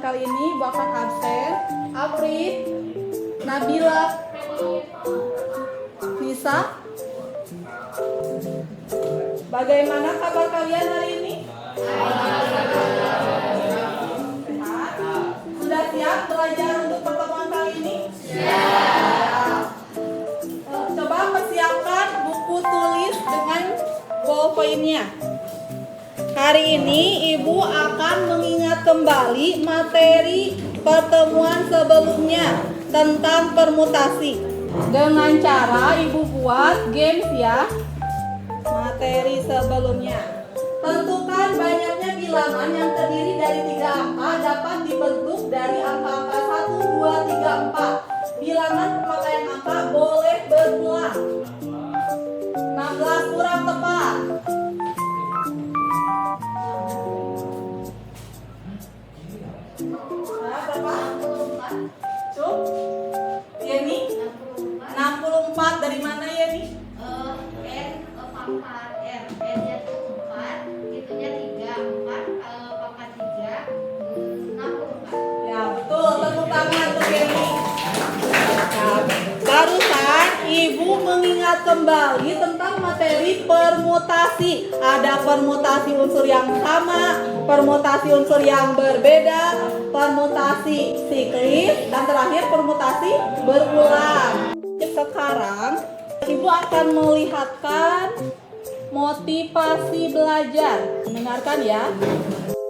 kali ini Ibu akan absen. Aprit, Nabila, Nisa. Bagaimana kabar kalian hari ini? Sehat? Sudah siap belajar untuk pertemuan kali ini? Siap. Coba persiapkan buku tulis dengan ballpoint-nya. Hari ini Ibu akan mengingat kembali materi pertemuan sebelumnya tentang permutasi. Dengan cara Ibu buat games ya. Materi sebelumnya. Tentukan banyaknya bilangan yang terdiri dari 3 angka dapat dibentuk dari angka-angka 1, 2, 3, 4. Bilangan pemakaian angka boleh berulang. 16 kurang tepat. Nah, berapa? Cuk? Yeni? 64 dari mana Yeni? N 4 R N-nya tuh 4, itunya 3, 4 pangkat 3 64. Ya betul, tepuk tangan untuk Yeni. Nah, barusan Ibu mengingat kembali tentang materi permutasi. Ada permutasi unsur yang sama, permutasi unsur yang berbeda, permutasi siklis, dan terakhir permutasi berulang. Sekarang Ibu akan melihatkan motivasi belajar. Dengarkan ya.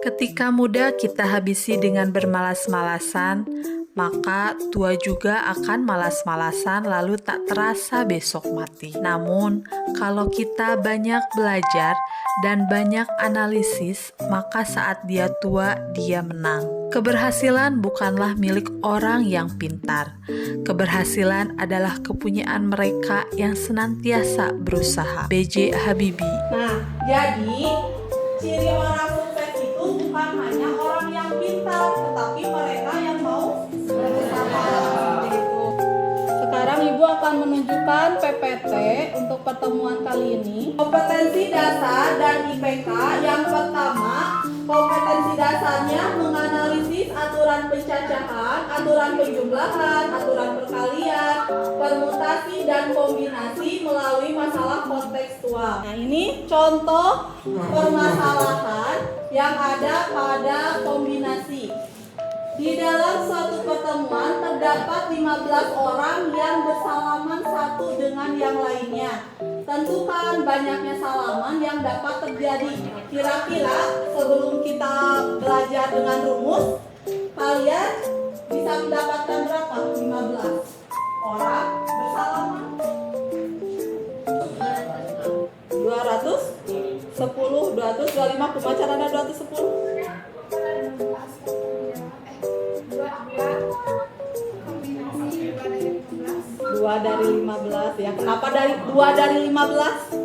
Ketika muda kita habisi dengan bermalas-malasan, maka tua juga akan malas-malasan lalu tak terasa besok mati. Namun, kalau kita banyak belajar dan banyak analisis, maka saat dia tua, dia menang. Keberhasilan bukanlah milik orang yang pintar. Keberhasilan adalah kepunyaan mereka yang senantiasa berusaha. B.J. Habibie. Nah, jadi ciri orang sukses itu bukan hanya orang yang pintar, tetapi mereka yang mau berusaha. Seperti itu. Sekarang Ibu akan menunjukkan PPT untuk pertemuan kali ini. Kompetensi dasar dan IPK. Yang pertama, kompetensi dasarnya menganalisis aturan pencacahan, aturan penjumlahan, aturan perkalian, permutasi dan kombinasi melalui masalah kontekstual. Nah, ini contoh permasalahan yang ada pada kombinasi. Di dalam suatu pertemuan terdapat 15 orang yang bersalaman satu dengan yang lainnya. Tentukan banyaknya salaman yang dapat terjadi. Kira-kira sebelum kita belajar dengan rumus, kalian bisa mendapatkan berapa? 15 orang bersalaman. 210, 225, kumaha carana 210? Dua dari 15 ya. Kenapa dari 2 dari 15?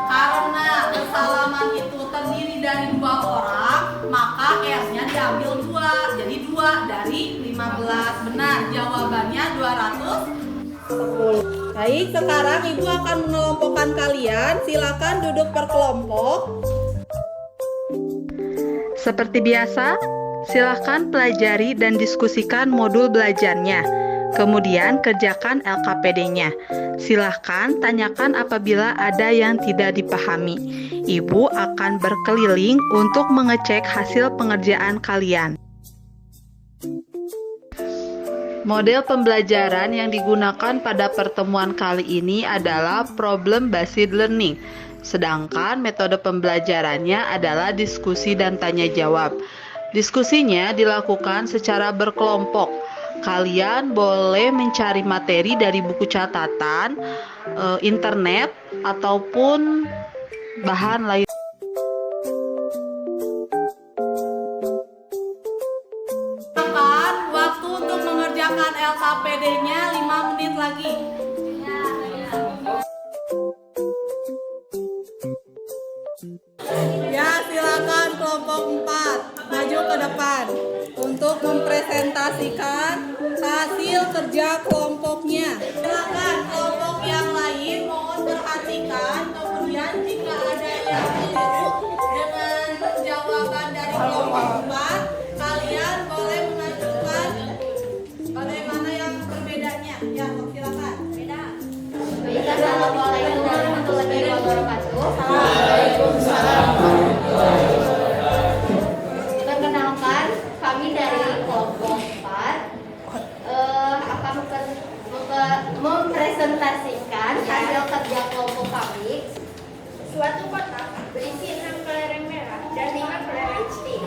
Karena bersalaman itu terdiri dari 2 orang, maka R-nya diambil 2. Jadi 2 dari 15. Benar, jawabannya 210. Baik, sekarang Ibu akan mengelompokkan kalian. Silakan duduk per kelompok. Seperti biasa, silakan pelajari dan diskusikan modul belajarnya. Kemudian kerjakan LKPD-nya. Silahkan tanyakan apabila ada yang tidak dipahami. Ibu akan berkeliling untuk mengecek hasil pengerjaan kalian. Model pembelajaran yang digunakan pada pertemuan kali ini adalah problem based learning. Sedangkan metode pembelajarannya adalah diskusi dan tanya jawab. Diskusinya dilakukan secara berkelompok. Kalian boleh mencari materi dari buku catatan, internet, ataupun bahan lain. Waktu untuk mengerjakan LKPD-nya 5 menit lagi. Ya, silakan kelompok 4 maju ke depan untuk mempresentasikan hasil kerja kelompoknya. Silakan kelompok yang lain mohon perhatikan, kemudian jika ada yang keliru dengan jawaban Suatu kotak berisi 6 kelereng merah dan 5 kelereng putih.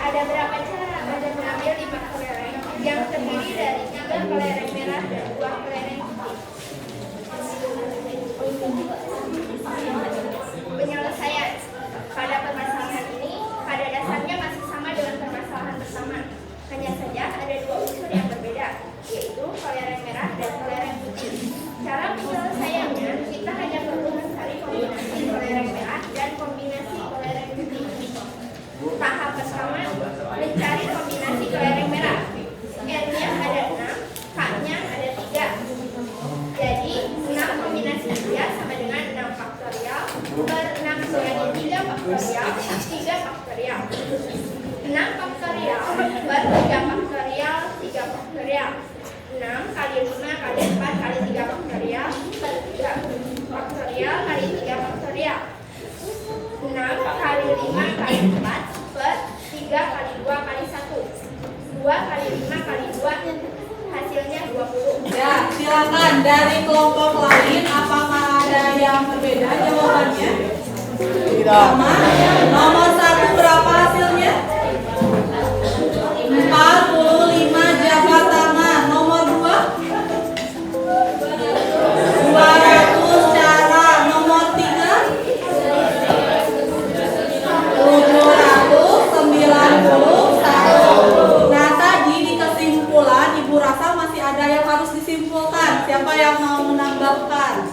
Ada berapa cara Anda mengambil 5 kelereng yang terdiri dari 3 kelereng merah dan 2 kelereng putih? Penyelesaian. Pada permasalahan ini, pada dasarnya masih sama dengan permasalahan pertama. Hanya saja ada 2 unsur yang berbeda, yaitu kelereng merah dan kelereng putih. Cara penyelesaiannya, kita hanya perlu mencari kombinasi kelereng merah dan kombinasi kelereng putih. Tahap pertama, mencari kombinasi kelereng merah. N-nya ada 6, K-nya ada 3. Jadi, 6 kombinasi 3 sama dengan 6 faktorial per 6 dikali 3 faktorial, 3 faktorial. 6 faktorial per 3 faktorial, 3 faktorial. 6 kali 5 kali 4 kali 3 faktorial per 3 faktorial kali 3 faktorial. 6 kali 5 kali 4 per 3 kali 2 kali 1. 2 kali 5 kali 2 hasilnya 20. Ya, silakan dari kelompok lain apakah ada yang berbeda jawabannya? Sama. Nomor 1 berapa hasilnya? 45. Jabat tangan. Nomor 2 200 cara. Nomor 3 791. Nah, tadi di kesimpulan Ibu rasa masih ada yang harus disimpulkan. Siapa yang mau menambahkan?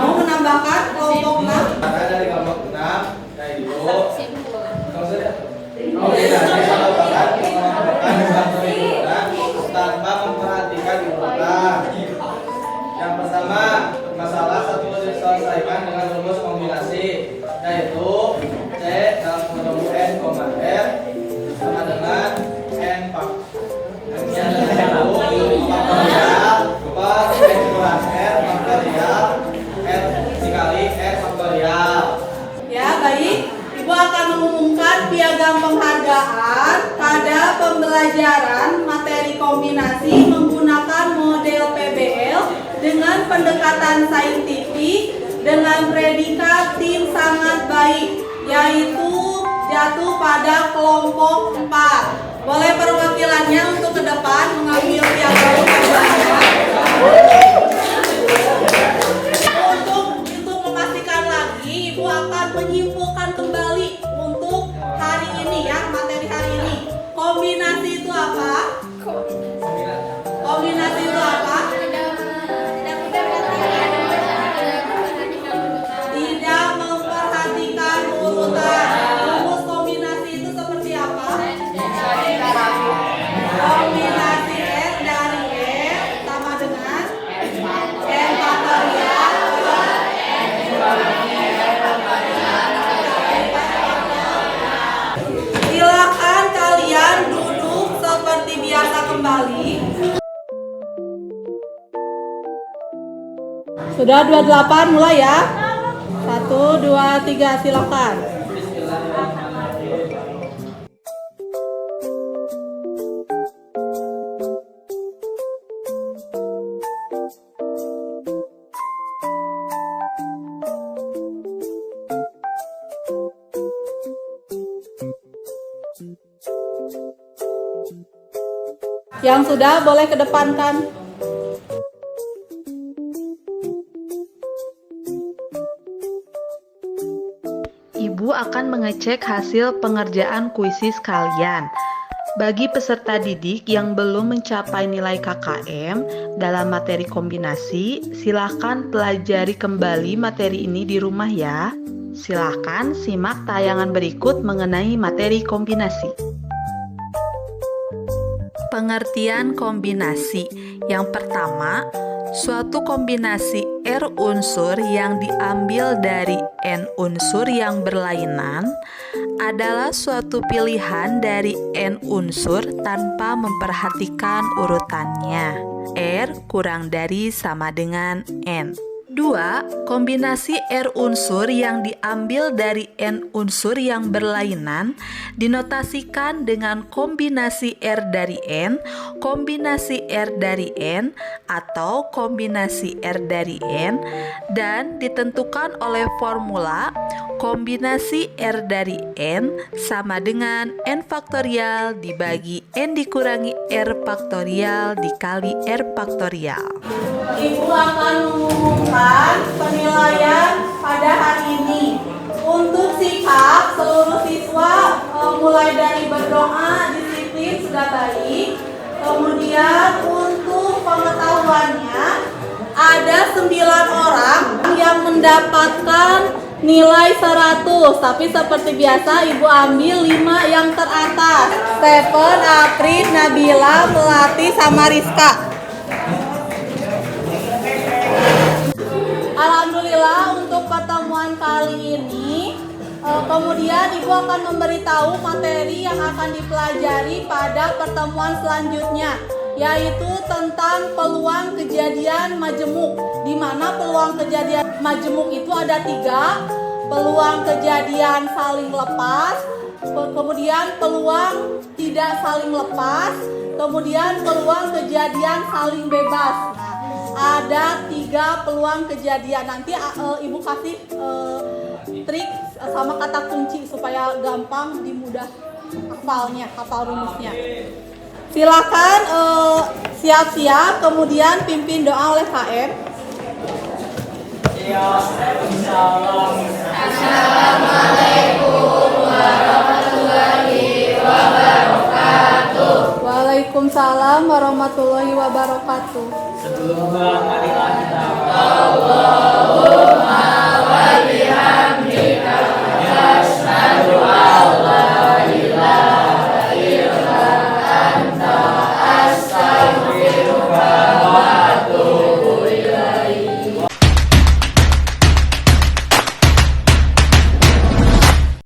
Mau menambahkan kelompok 6? Maka dari kelompok 6 yaitu tanpa memperhatikan urutan. Yang pertama, masalah satu diselesaikan dengan rumus kombinasi, yaitu C dalam kurung N, R sama dengan N faktorial per N kurang R faktorial R dikali R faktorial. Ya, baik. Ibu akan mengumumkan piagam penghargaan pada pembelajaran materi kombinasi menggunakan model PBL dengan pendekatan saintifik dengan predikat tim sangat baik, yaitu jatuh pada kelompok 4. Boleh perwakilannya untuk ke depan mengambil piagam penghargaan. Untuk memastikan lagi, Ibu akan menyimpulkan kembali untuk hari ini ya, materi hari ini. Kombinasi itu apa? Kombinasi itu apa? Tidak memperhatikan urutan. Rumus kombinasi itu seperti apa? Kombinasi R dari R sama dengan N faktorial. Silakan kalian duduk seperti biasa kembali. Sudah 28, mulai ya. 1, 2, 3, silakan. Yang sudah boleh kedepankan. Ibu akan mengecek hasil pengerjaan kuisis kalian. Bagi peserta didik yang belum mencapai nilai KKM dalam materi kombinasi, silahkan pelajari kembali materi ini di rumah ya. Silahkan simak tayangan berikut mengenai materi kombinasi. Pengertian kombinasi. Yang pertama, suatu kombinasi R unsur yang diambil dari N unsur yang berlainan adalah suatu pilihan dari N unsur tanpa memperhatikan urutannya. R kurang dari sama dengan N. 2. Kombinasi R unsur yang diambil dari N unsur yang berlainan dinotasikan dengan kombinasi R dari N, kombinasi R dari N, atau kombinasi R dari N, dan ditentukan oleh formula kombinasi R dari N sama dengan N faktorial dibagi N dikurangi R faktorial dikali R faktorial. Ibu akan mengumumkan penilaian pada hari ini. Untuk sikap seluruh siswa mulai dari berdoa, disiplin sudah baik. Kemudian untuk pengetahuannya ada 9 orang yang mendapatkan nilai 100. Tapi seperti biasa Ibu ambil 5 yang teratas. Stephen, Aprin, Nabila, Melati, sama Rizka. Alhamdulillah untuk pertemuan kali ini kemudian Ibu akan memberitahu materi yang akan dipelajari pada pertemuan selanjutnya, yaitu tentang peluang kejadian majemuk, di mana peluang kejadian majemuk itu ada 3, peluang kejadian saling lepas, kemudian peluang tidak saling lepas, kemudian peluang kejadian saling bebas. Ada 3 peluang kejadian. Nanti Ibu kasih trik sama kata kunci supaya gampang dimudah hafal rumusnya. Silakan siap-siap, kemudian pimpin doa oleh KM. Assalamualaikum warahmatullahi wabarakatuh. Waalaikumsalam warahmatullahi wabarakatuh. Sebelum marilah kita